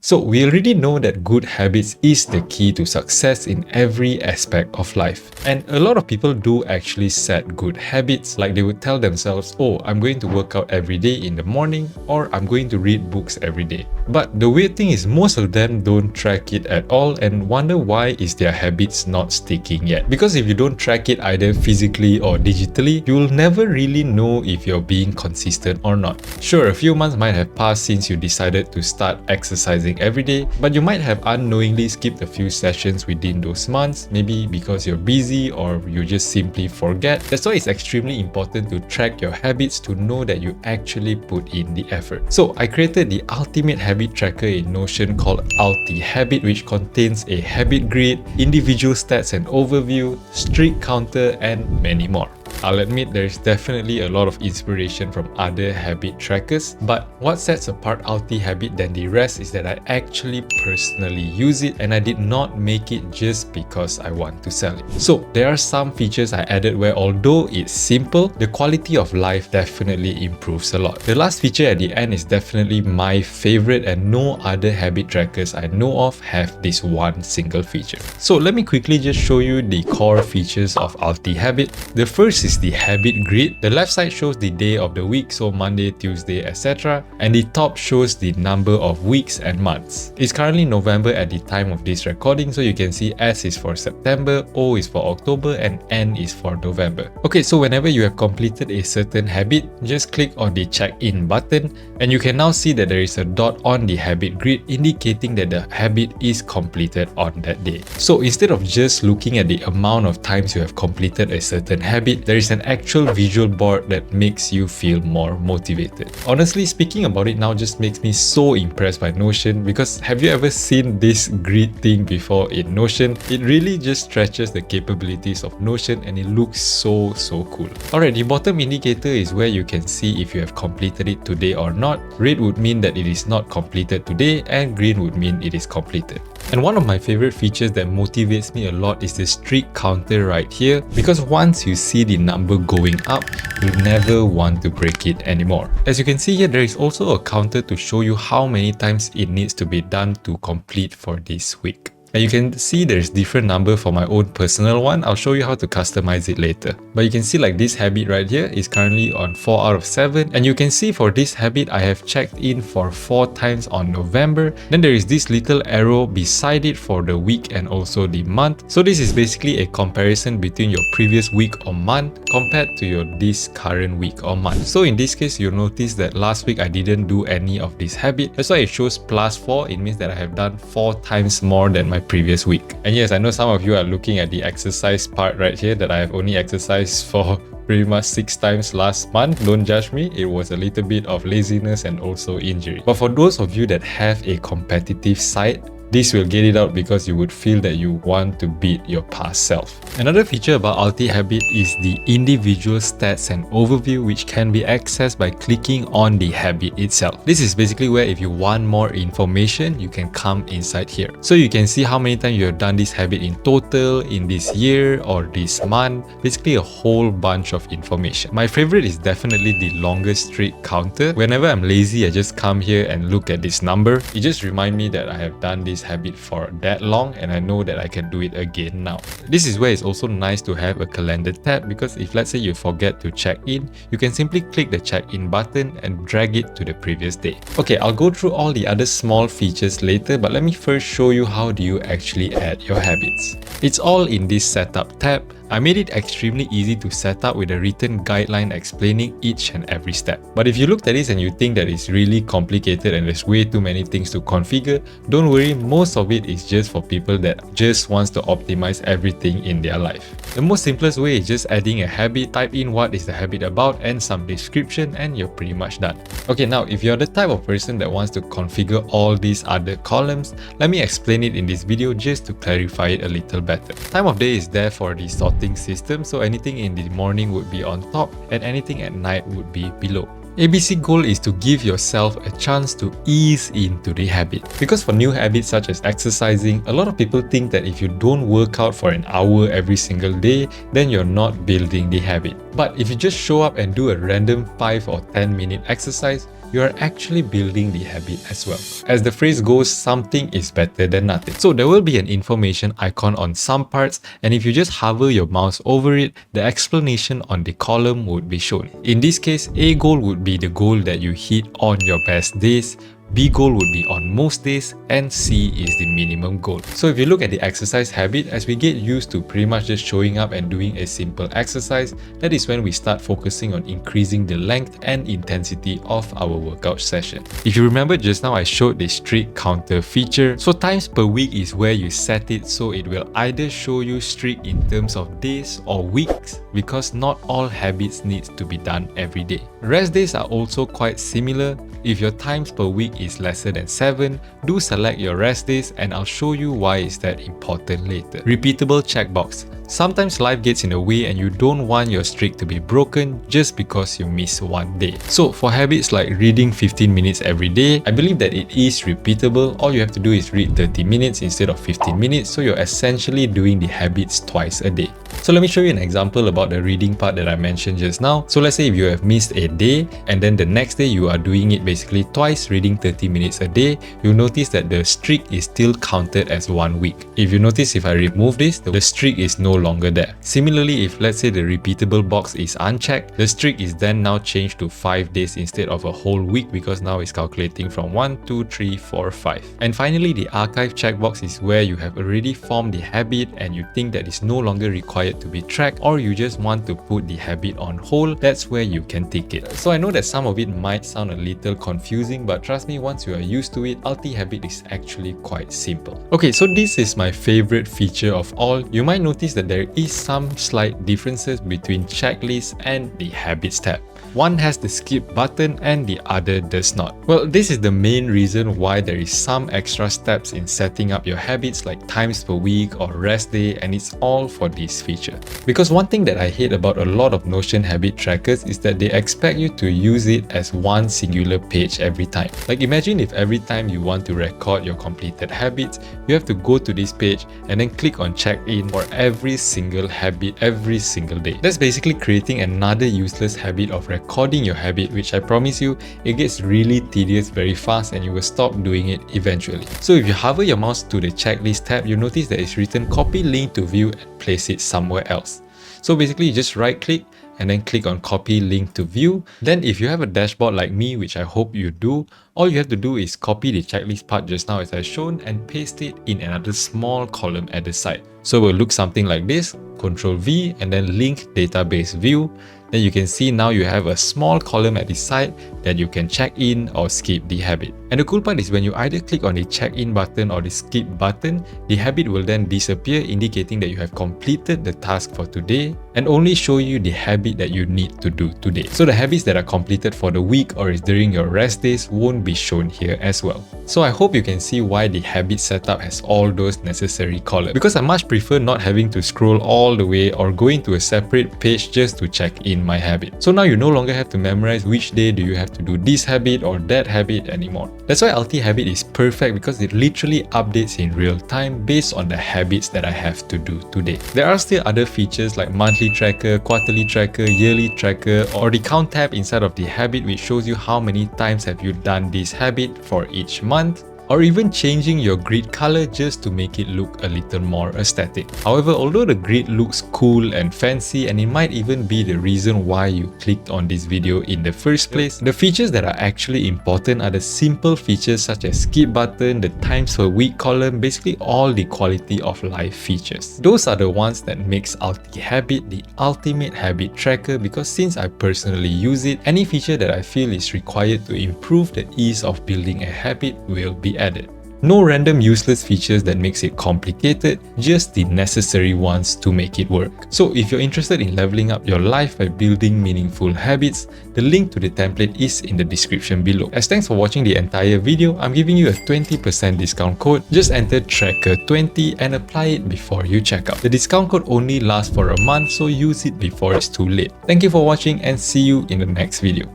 So we already know that good habits is the key to success in every aspect of life. And a lot of people do actually set good habits, like they would tell themselves, oh, I'm going to work out every day in the morning, or I'm going to read books every day. But the weird thing is most of them don't track it at all and wonder why is their habits not sticking yet. Because if you don't track it either physically or digitally, you will never really know if you're being consistent or not. Sure, a few months might have passed since you decided to start exercising every day, but you might have unknowingly skipped a few sessions within those months, maybe because you're busy or you just simply forget. That's why it's extremely important to track your habits to know that you actually put in the effort. So I created the ultimate habit tracker in Notion called Ultihabit, which contains a habit grid, individual stats and overview, streak counter, and many more. I'll admit there's definitely a lot of inspiration from other habit trackers, but what sets apart Ultihabit than the rest is that I actually personally use it and I did not make it just because I want to sell it. So there are some features I added where although it's simple, the quality of life definitely improves a lot. The last feature at the end is definitely my favorite and no other habit trackers I know of have this one single feature. So let me quickly just show you the core features of Ultihabit. The first is the habit grid. The left side shows the day of the week, so Monday, Tuesday, etc. And the top shows the number of weeks and months. It's currently November at the time of this recording, so you can see S is for September, O is for October, and N is for November. Okay, so whenever you have completed a certain habit, just click on the check-in button and you can now see that there is a dot on the habit grid indicating that the habit is completed on that day. So instead of just looking at the amount of times you have completed a certain habit, there is an actual visual board that makes you feel more motivated. Honestly, speaking about it now just makes me so impressed by Notion, because have you ever seen this grid thing before in Notion? It really just stretches the capabilities of Notion and it looks so cool. Alright, the bottom indicator is where you can see if you have completed it today or not. Red would mean that it is not completed today and green would mean it is completed. And one of my favorite features that motivates me a lot is the streak counter right here, because once you see the number going up, you'll never want to break it anymore. As you can see here, there is also a counter to show you how many times it needs to be done to complete for this week. And you can see there's different number for my own personal one. I'll show you how to customize it later. But you can see like this habit right here is currently on 4 out of 7. And you can see for this habit, I have checked in for 4 times on November. Then there is this little arrow beside it for the week and also the month. So this is basically a comparison between your previous week or month compared to your this current week or month. So in this case, you'll notice that last week I didn't do any of this habit. That's why it shows +4. It means that I have done 4 times more than my previous week. And yes, I know some of you are looking at the exercise part right here that I have only exercised for pretty much 6 times last month. Don't judge me, it was a little bit of laziness and also injury. But for those of you that have a competitive side, this will get it out because you would feel that you want to beat your past self. Another feature about Ultihabit is the individual stats and overview, which can be accessed by clicking on the habit itself. This is basically where if you want more information, you can come inside here. So you can see how many times you have done this habit in total, in this year or this month, basically a whole bunch of information. My favorite is definitely the longest streak counter. Whenever I'm lazy, I just come here and look at this number. It just reminds me that I have done this habit for that long and I know that I can do it again now. This is where it's also nice to have a calendar tab, because if let's say you forget to check in, you can simply click the check in button and drag it to the previous day. Okay, I'll go through all the other small features later, but let me first show you how do you actually add your habits. It's all in this setup tab. I made it extremely easy to set up with a written guideline explaining each and every step. But if you looked at this and you think that it's really complicated and there's way too many things to configure, don't worry, most of it is just for people that just wants to optimize everything in their life. The most simplest way is just adding a habit, type in what is the habit about and some description and you're pretty much done. Okay, now if you're the type of person that wants to configure all these other columns, let me explain it in this video just to clarify it a little better. Time of day is there for the sorting system, so anything in the morning would be on top and anything at night would be below. ABC goal is to give yourself a chance to ease into the habit. Because for new habits such as exercising, a lot of people think that if you don't work out for an hour every single day, then you're not building the habit. But if you just show up and do a random 5 or 10 minute exercise, you are actually building the habit as well. As the phrase goes, something is better than nothing. So there will be an information icon on some parts, and if you just hover your mouse over it, the explanation on the column would be shown. In this case, A goal would be the goal that you hit on your best days, B goal would be on most days, and C is the minimum goal. So if you look at the exercise habit, as we get used to pretty much just showing up and doing a simple exercise, that is when we start focusing on increasing the length and intensity of our workout session. If you remember just now, I showed the streak counter feature. So times per week is where you set it, so it will either show you streak in terms of days or weeks, because not all habits need to be done every day. Rest days are also quite similar. If your times per week is lesser than 7, do select your rest days, and I'll show you why is that important later. Repeatable checkbox. Sometimes life gets in the way and you don't want your streak to be broken just because you miss one day. So for habits like reading 15 minutes every day, I believe that it is repeatable. All you have to do is read 30 minutes instead of 15 minutes, so you're essentially doing the habits twice a day. So let me show you an example about the reading part that I mentioned just now. So let's say if you have missed a day and then the next day you are doing it basically twice, reading 30 minutes a day, you'll notice that the streak is still counted as 1 week. If you notice, if I remove this, the streak is no longer there. Similarly, if let's say the repeatable box is unchecked, the streak is then now changed to 5 days instead of a whole week, because now it's calculating from 1, 2, 3, 4, 5. And finally, the archive checkbox is where you have already formed the habit and you think that it's no longer required to be tracked, or you just want to put the habit on hold. That's where you can tick it. So I know that some of it might sound a little confusing, but trust me, once you are used to it, Ultihabit is actually quite simple. Okay, so this is my favorite feature of all. You might notice that there is some slight differences between checklist and the habits tab. One has the skip button and the other does not. Well, this is the main reason why there is some extra steps in setting up your habits like times per week or rest day, and it's all for this feature. Because one thing that I hate about a lot of Notion habit trackers is that they expect you to use it as one singular page every time. Like imagine if every time you want to record your completed habits, you have to go to this page and then click on check in for every single habit every single day. That's basically creating another useless habit of recording your habit, which I promise you, it gets really tedious very fast and you will stop doing it eventually. So if you hover your mouse to the checklist tab, you notice that it's written copy link to view and place it somewhere else. So basically you just right click and then click on copy link to view. Then if you have a dashboard like me, which I hope you do, all you have to do is copy the checklist part just now as I shown and paste it in another small column at the side. So it will look something like this, Ctrl V and then link database view. Then you can see now you have a small column at the side that you can check in or skip the habit. And the cool part is when you either click on the check in button or the skip button, the habit will then disappear, indicating that you have completed the task for today and only show you the habit that you need to do today. So the habits that are completed for the week or is during your rest days won't be shown here as well. So I hope you can see why the habit setup has all those necessary columns, because I much prefer not having to scroll all the way or going to a separate page just to check in my habit. So now you no longer have to memorize which day do you have to do this habit or that habit anymore. That's why Ultihabit is perfect, because it literally updates in real time based on the habits that I have to do today. There are still other features like monthly tracker, quarterly tracker, yearly tracker, or the count tab inside of the habit, which shows you how many times have you done this habit for each month, or even changing your grid color just to make it look a little more aesthetic. However, although the grid looks cool and fancy and it might even be the reason why you clicked on this video in the first place, the features that are actually important are the simple features such as skip button, the times per week column, basically all the quality of life features. Those are the ones that makes Ultihabit the ultimate habit tracker, because since I personally use it, any feature that I feel is required to improve the ease of building a habit will be added. No random useless features that makes it complicated, just the necessary ones to make it work. So if you're interested in leveling up your life by building meaningful habits, the link to the template is in the description below. As thanks for watching the entire video, I'm giving you a 20% discount code. Just enter Tracker20 and apply it before you check out. The discount code only lasts for a month, so use it before it's too late. Thank you for watching and see you in the next video.